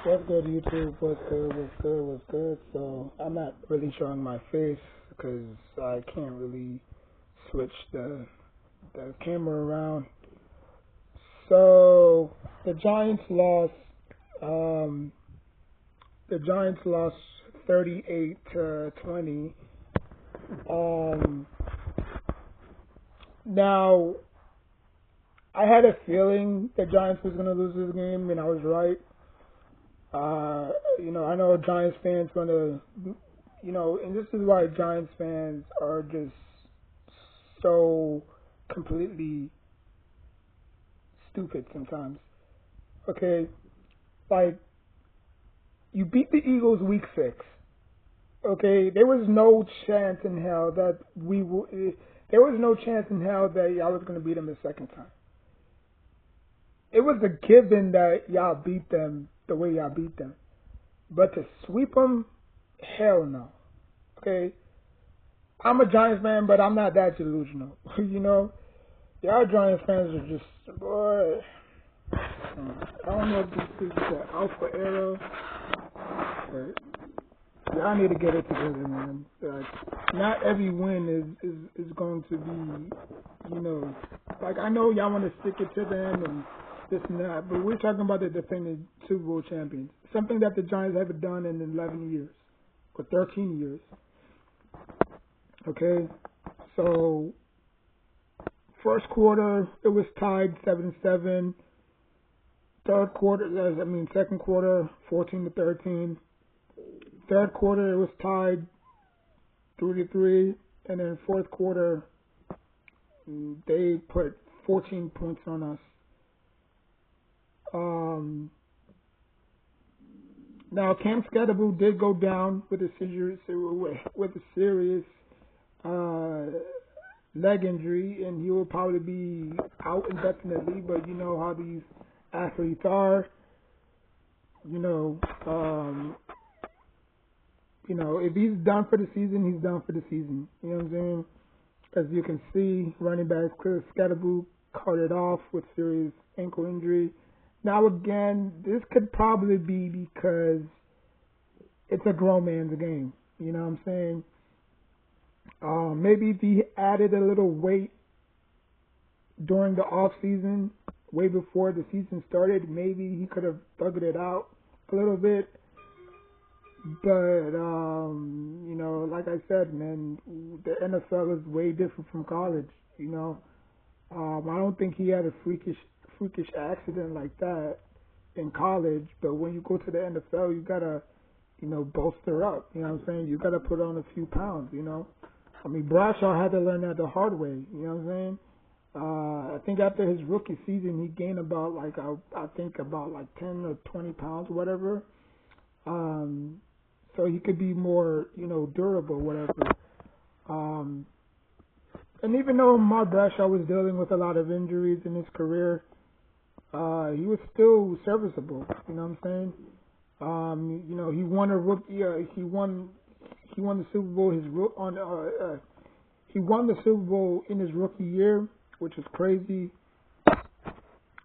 What's good, YouTube? What's good? What's good? What's good? So I'm not really showing my face because I can't really switch the camera around. So the Giants lost. Um, the Giants lost 38-20. Um, Now I had a feeling the Giants was gonna lose this game, and I was right. I know Giants fans gonna, and this is why Giants fans are just so completely stupid sometimes. Okay, like you beat the Eagles week 6. Okay, there was no chance in hell that we would. There was no chance in hell that y'all was gonna beat them the second time. It was a given that y'all beat them the way y'all beat them. But to sweep them, hell no. Okay? I'm a Giants fan, but I'm not that delusional. Y'all Giants fans are just, boy. I don't know if this is the alpha era, but y'all need to get it together, man. Not every win is going to be, like I know y'all want to stick it to them and this and that, but we're talking about the defending Super Bowl champions. Something that the Giants haven't done in 11 years or 13 years. Okay, so first quarter it was tied 7-7. Second quarter 14-13. Third quarter it was tied 3-3, and then fourth quarter they put 14 points on us. Now Cam Scatterbull did go down with a serious leg injury, and he will probably be out indefinitely. But you know how these athletes are. If he's done for the season, he's done for the season. You know what I'm saying? As you can see, running back Chris Scatterbull carted off with serious ankle injury. Now again, this could probably be because it's a grown man's game. You know what I'm saying? Maybe if he added a little weight during the off season, way before the season started, maybe he could have thugged it out a little bit. But like I said, man, the NFL is way different from college. I don't think he had a freakish accident like that in college, but when you go to the NFL, you gotta, bolster up. You know what I'm saying? You gotta put on a few pounds. Bradshaw had to learn that the hard way. You know what I'm saying? I think after his rookie season, he gained about about 10 or 20 pounds, whatever. So he could be more, durable, whatever. And even though Mark Bradshaw was dealing with a lot of injuries in his career, he was still serviceable. You know what I'm saying? He won a rookie. He won the Super Bowl. He won the Super Bowl in his rookie year, which is crazy.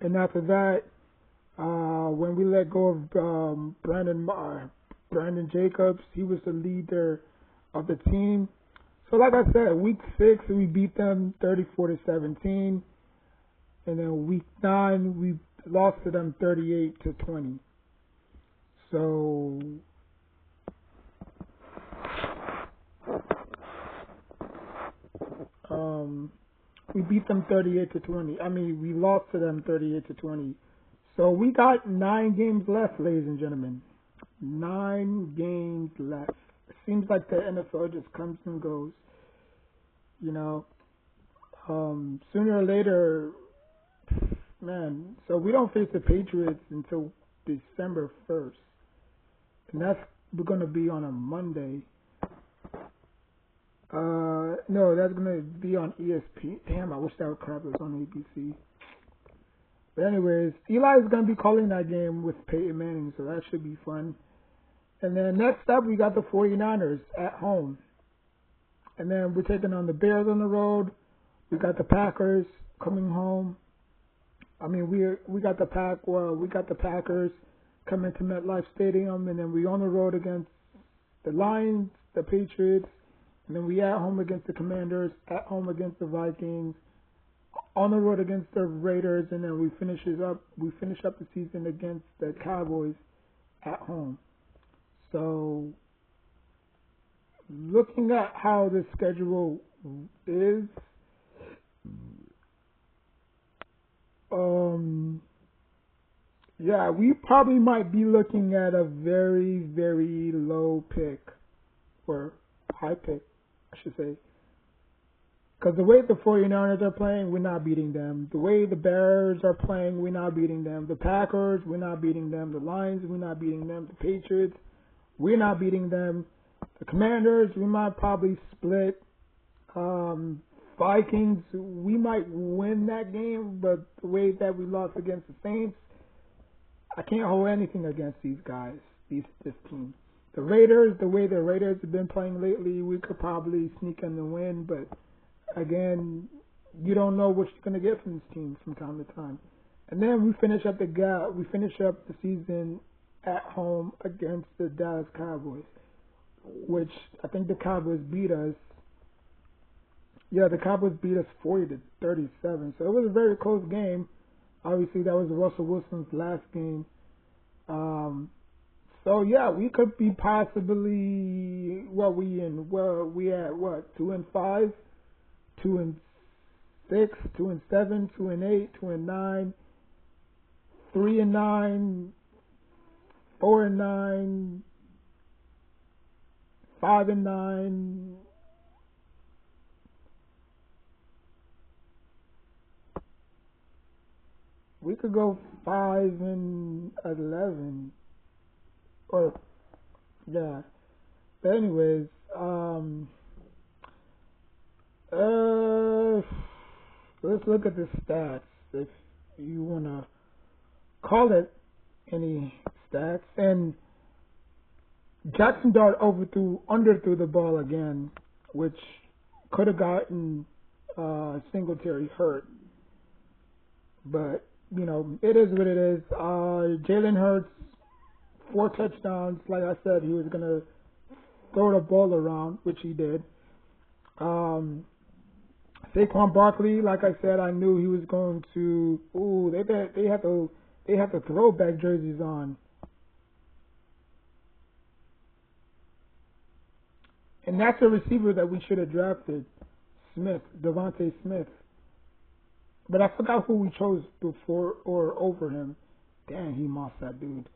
And after that, when we let go of Brandon Jacobs, he was the leader of the team. So like I said, week 6 we beat them 34-17, and then week 9 we lost to them 38-20. So we beat them 38-20. We lost to them 38-20. So we got 9 games left, ladies and gentlemen. 9 games left. It seems like the NFL just comes and goes. Sooner or later, man. So we don't face the Patriots until December 1st, and that's going to be on a Monday. No, that's going to be on ESPN. Damn, I wish that crap was on ABC. But anyways, Eli is going to be calling that game with Peyton Manning, so that should be fun. And then next up, we got the 49ers at home. And then we're taking on the Bears on the road. We got the Packers coming home. We got the Packers come into MetLife Stadium, and then we on the road against the Lions, the Patriots, and then we at home against the Commanders, at home against the Vikings, on the road against the Raiders, and then we finish up the season against the Cowboys at home. So, looking at how the schedule is, yeah, we probably might be looking at a very, very low pick, or high pick, I should say. Because the way the 49ers are playing, we're not beating them. The way the Bears are playing, we're not beating them. The Packers, we're not beating them. The Lions, we're not beating them. The Patriots, we're not beating them. The Commanders, we might probably split. Vikings, we might win that game, but the way that we lost against the Saints, I can't hold anything against these guys, this team. The Raiders, the way the Raiders have been playing lately, we could probably sneak in the win, but again, you don't know what you're gonna get from this team from time to time. And then we finish up the season at home against the Dallas Cowboys, which I think the Cowboys beat us. Yeah, the Cowboys beat us 40-37. So it was a very close game. Obviously, that was Russell Wilson's last game. So yeah, we could be possibly we at 2-5, 2-6, 2-7, 2-8, 2-9, 3-9, 4-9, 5-9. We could go 5-11, or yeah. But anyways, let's look at the stats if you wanna call it any stats. And Jackson Dart underthrew the ball again, which could have gotten Singletary hurt, but it is what it is. Jalen Hurts, 4 touchdowns. Like I said, he was going to throw the ball around, which he did. Saquon Barkley, like I said, I knew he was going to. They have the throwback jerseys on. And that's a receiver that we should have drafted, Devontae Smith. But I forgot who we chose before or over him. Damn, he mossed that dude.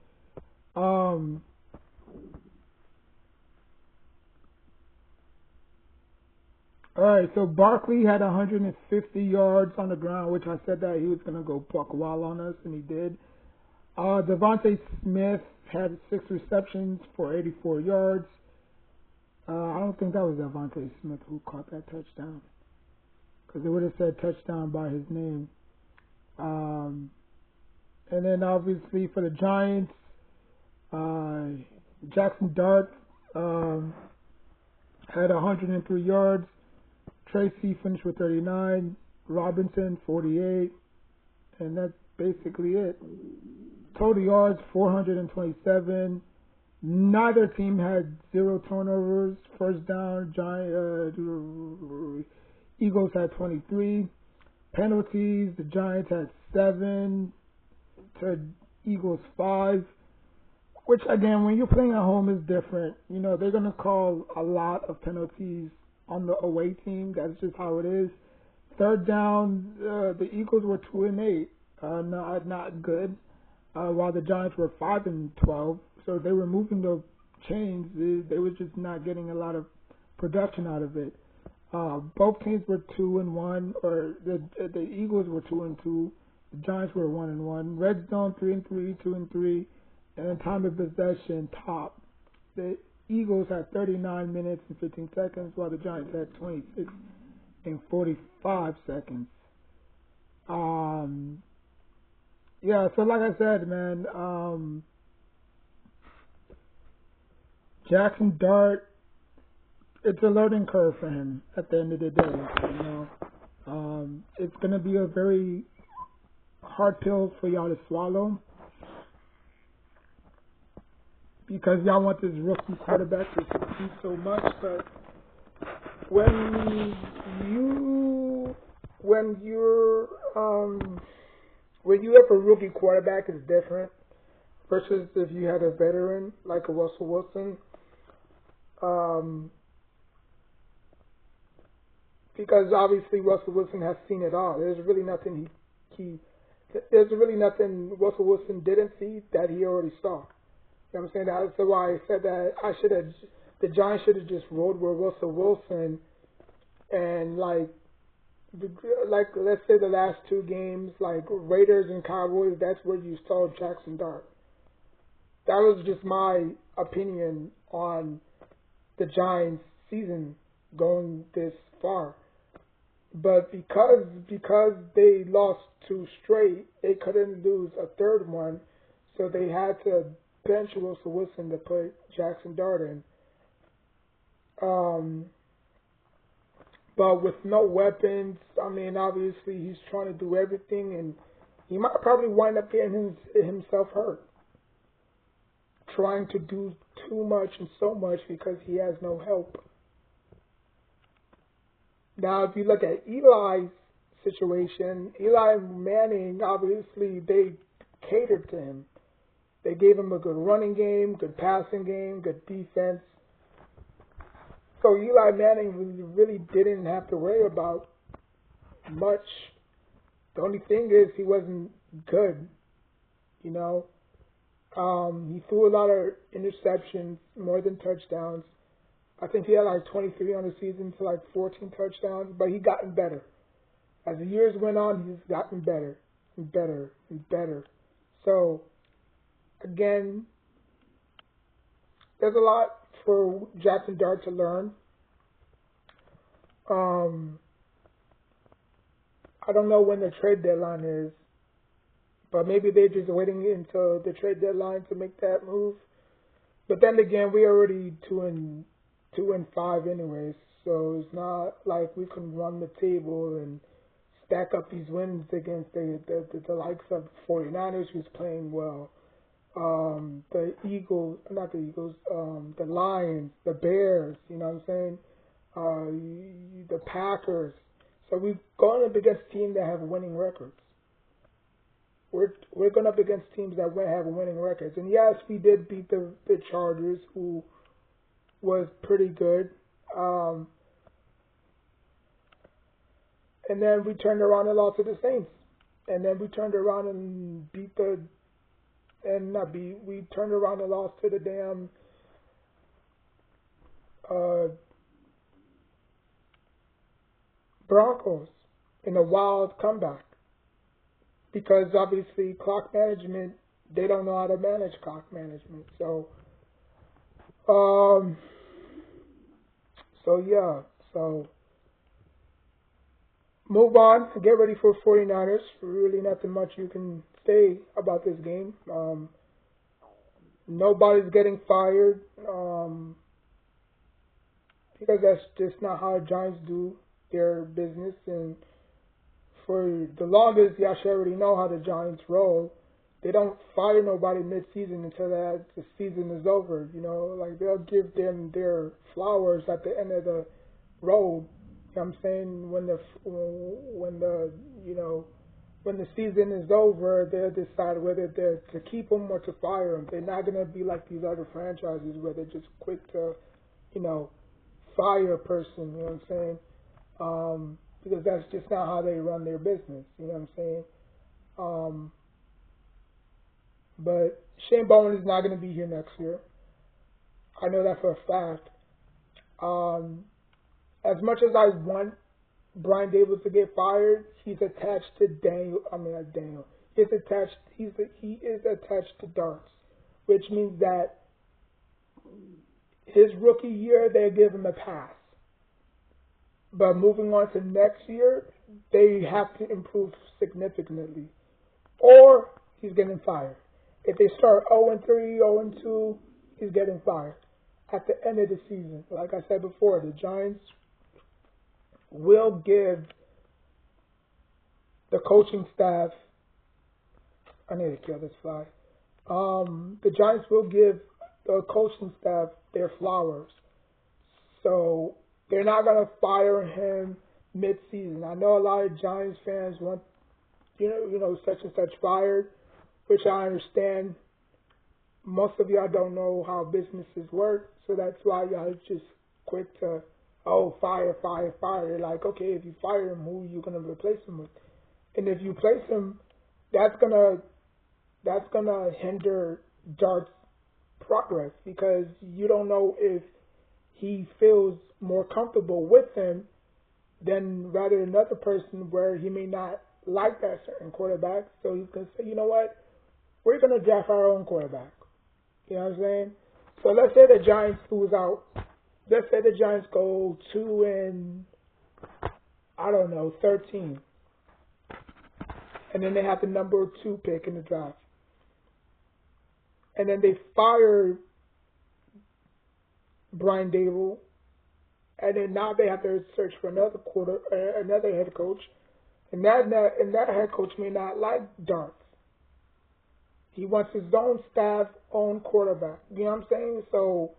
Alright, so Barkley had 150 yards on the ground, which I said that he was going to go buck wild on us, and he did. Devontae Smith had 6 receptions for 84 yards. I don't think that was Devontae Smith who caught that touchdown, because it would have said touchdown by his name. And then obviously for the Giants, Jackson Dart had 103 yards. Tracy finished with 39. Robinson 48. And that's basically it. Total yards 427. Neither team had 0 turnovers. First down, Eagles had 23. Penalties, the Giants had 7 to Eagles 5. Which, again, when you're playing at home is different. They're going to call a lot of penalties on the away team. That's just how it is. Third down, the Eagles were 2-8. Not good. While the Giants were 5-12. So they were moving the chains. They were just not getting a lot of production out of it. Both teams were 2-1, or the Eagles were 2-2. The Giants were 1-1. Red zone 3-3, 2-3, and then time of possession top. The Eagles had 39 minutes and 15 seconds, while the Giants had 26 and 45 seconds. Yeah. So like I said, man, Jackson Dart, it's a learning curve for him at the end of the day. It's going to be a very hard pill for y'all to swallow. because y'all want this rookie quarterback to succeed so much, but when you when you're when you have a rookie quarterback, it's different versus if you had a veteran like a Russell Wilson. Um, because obviously Russell Wilson has seen it all. He there's really nothing Russell Wilson didn't see that he already saw. You know what I'm saying? That's why I said that the Giants should have just rolled with Russell Wilson and like let's say the last two games, like Raiders and Cowboys, that's where you saw Jackson Dart. That was just my opinion on the Giants season going this far. But because they lost two straight, they couldn't lose a third one, so they had to bench Russell Wilson to put Jackson Dart in. Um, but with no weapons, I mean, obviously he's trying to do everything, and he might probably wind up getting himself hurt, trying to do too much and so much because he has no help. Now, if you look at Eli's situation, Eli Manning, obviously, they catered to him. They gave him a good running game, good passing game, good defense. So Eli Manning really didn't have to worry about much. The only thing is he wasn't good, you know. He threw a lot of interceptions, more than touchdowns. I think he had like 23 on the season to like 14 touchdowns, but he gotten better. As the years went on, he's gotten better and better and better. So, again, there's a lot for Jackson Dart to learn. I don't know when the trade deadline is, but maybe they're just waiting until the trade deadline to make that move. But then again, we already 2-5 anyways, so it's not like we can run the table and stack up these wins against the likes of 49ers who's playing well, the Eagles, not the Eagles, the Lions, the Bears, you know what I'm saying, the Packers. So we've gone up against teams that have winning records. We're going up against teams that have winning records. And yes, we did beat the Chargers, who was pretty good. And then we turned around and lost to the Saints. And then we turned around and we turned around and lost to the damn Broncos in a wild comeback. Because obviously clock management, they don't know how to manage clock management. So move on. Get ready for 49ers. Really nothing much you can say about this game. Nobody's getting fired because that's just not how Giants do their business. And for the longest, y'all should already know how the Giants roll. They don't fire nobody mid-season until the season is over. You know, like they'll give them their flowers at the end of the road. You know what I'm saying? When the season is over, they'll decide whether they're to keep them or to fire them. They're not gonna be like these other franchises where they're just quick to, fire a person. You know what I'm saying? Because that's just not how they run their business. You know what I'm saying? But Shane Bowen is not going to be here next year. I know that for a fact. As much as I want Brian Daboll to get fired, he's attached to Daniel. I mean, not Daniel. He is attached to Darts, which means that his rookie year they give him a pass. But moving on to next year, they have to improve significantly, or he's getting fired. If they start 0-3, 0-2, he's getting fired at the end of the season. Like I said before, the Giants will give the coaching staff. I need to kill this fly. The Giants will give the coaching staff their flowers. So they're not gonna fire him mid-season. I know a lot of Giants fans want such and such fired, which I understand. Most of y'all don't know how businesses work, so that's why y'all just quick to fire, fire, fire. Like, okay, if you fire him, who are you gonna replace him with? And if you place him, that's gonna hinder Dart's progress because you don't know if he feels more comfortable with him than rather another person where he may not like that certain quarterback. So he's gonna say, you know what, we're gonna draft our own quarterback. You know what I'm saying? So let's say the Giants lose out. Let's say the Giants go 2-13, and then they have the number 2 pick in the draft, and then they fire Brian Dable, and then now they have to search for another head coach, and that head coach may not like Dart. He wants his own staff, own quarterback. You know what I'm saying? So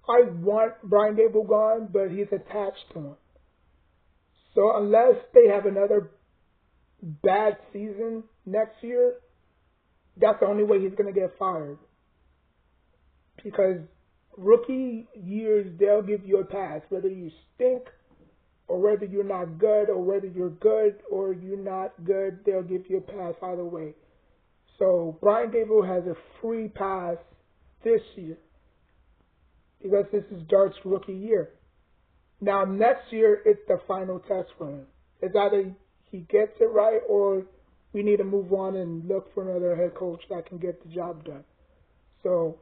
I want Brian Dable gone, but he's attached to him. So unless they have another bad season next year, that's the only way he's going to get fired. Because rookie years, they'll give you a pass, whether you stink or whether you're not good, or whether you're good or you're not good, they'll give you a pass either way. So Brian Dable has a free pass this year because this is Dart's rookie year. Now next year, it's the final test for him. It's either he gets it right or we need to move on and look for another head coach that can get the job done. So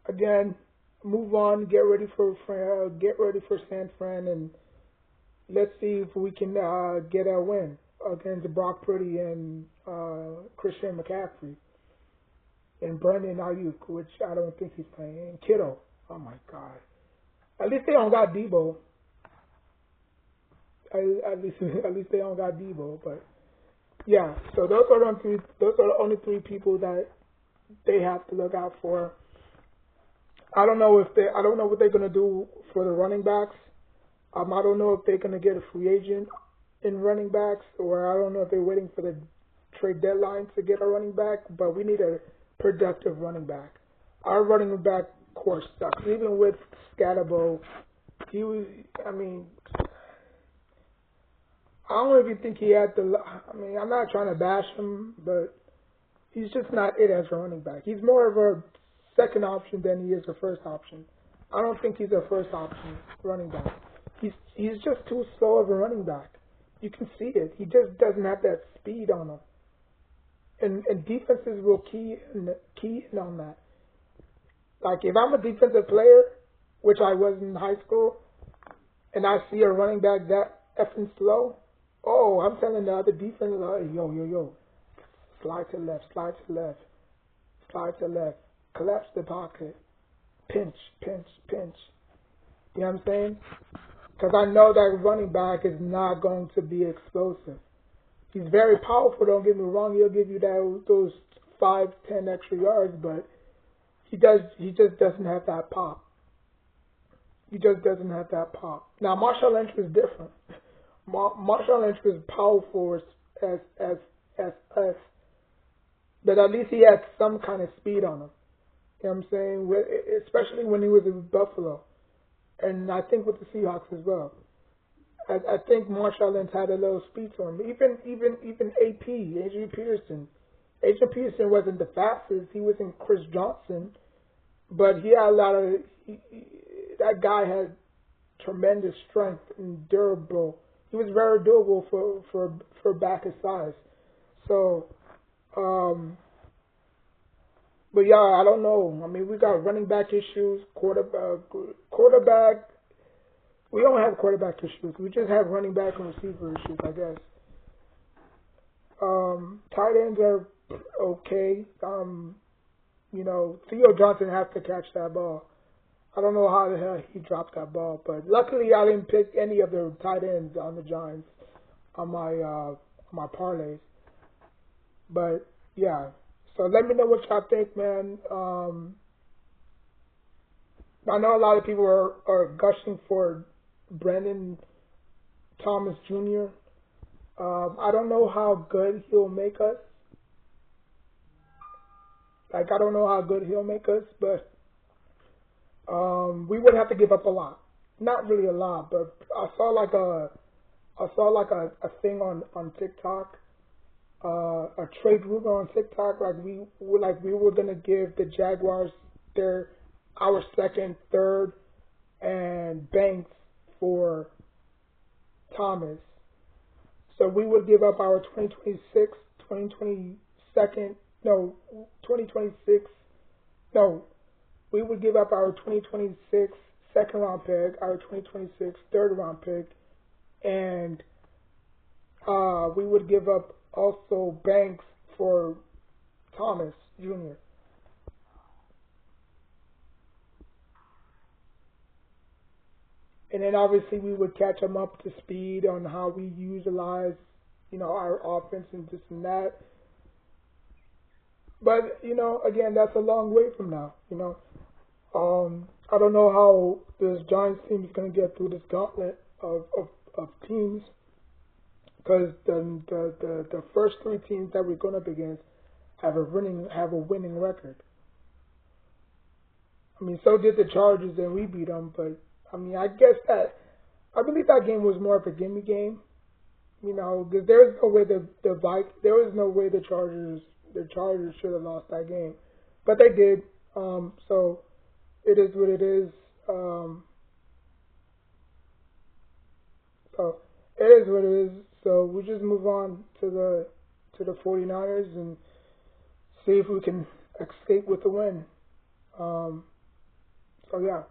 again, move on, get ready for San Fran, and let's see if we can get a win against Brock Purdy and Christian McCaffrey and Brandon Ayuk, which I don't think he's playing, and Kittle. Oh my God! At least they don't got Debo. At least they don't got Debo. But yeah, so those are the only 3 people that they have to look out for. I don't know what they're gonna do for the running backs. I don't know if they're going to get a free agent in running backs, or I don't know if they're waiting for the trade deadline to get a running back, but we need a productive running back. Our running back core sucks. Even with Scatterbo, I don't even think he had I'm not trying to bash him, but he's just not it as a running back. He's more of a second option than he is a first option. I don't think he's a first option running back. He's just too slow of a running back. You can see it. He just doesn't have that speed on him. And defenses will key in on that. Like if I'm a defensive player, which I was in high school, and I see a running back that effing slow, I'm telling the other defense, yo, slide to left, slide to left, slide to left, collapse the pocket, pinch, pinch, pinch. You know what I'm saying? Because I know that running back is not going to be explosive. He's very powerful, don't get me wrong. He'll give you those 5-10 extra yards, but he just doesn't have that pop. He just doesn't have that pop. Now, Marshawn Lynch was different. Marshawn Lynch was powerful as but at least he had some kind of speed on him. You know what I'm saying? Especially when he was in Buffalo. And I think with the Seahawks as well. I think Marshawn Lynch had a little speed to him. Even AP, Adrian Peterson. Adrian Peterson wasn't the fastest. He wasn't Chris Johnson. But he had a lot of... that guy had tremendous strength and durable. He was very durable for back his size. So, but yeah, I don't know. I mean, we got running back issues, quarterback. We don't have quarterback issues. We just have running back and receiver issues, I guess. Tight ends are okay. Theo Johnson has to catch that ball. I don't know how the hell he dropped that ball, but luckily I didn't pick any of the tight ends on the Giants on my parlays. But yeah, So let me know what y'all think, man. I know a lot of people are gushing for Brandon Thomas Jr. I don't know how good he'll make us. Like, I don't know how good he'll make us, but we would have to give up a lot. Not really a lot, but I saw like a thing on TikTok, a trade rumor on TikTok. Like we were gonna give the Jaguars our second, third, and Banks for Thomas. So we would give up our 2026, 2022nd, no, 2026, no, we would give up our 2026 second round pick, our 2026 third round pick, and we would give up also Banks for Thomas Jr. And then obviously we would catch him up to speed on how we utilize, our offense and this and that. But again, that's a long way from now. I don't know how this Giants team is going to get through this gauntlet of teams because the first three teams that we're going up against have a winning record. I mean, so did the Chargers, and we beat them. But I mean, I believe that game was more of a gimme game. Because there was no way the Chargers should have lost that game, but they did. So it is what it is. So it is what it is. So we just move on to the 49ers and see if we can escape with the win. So yeah.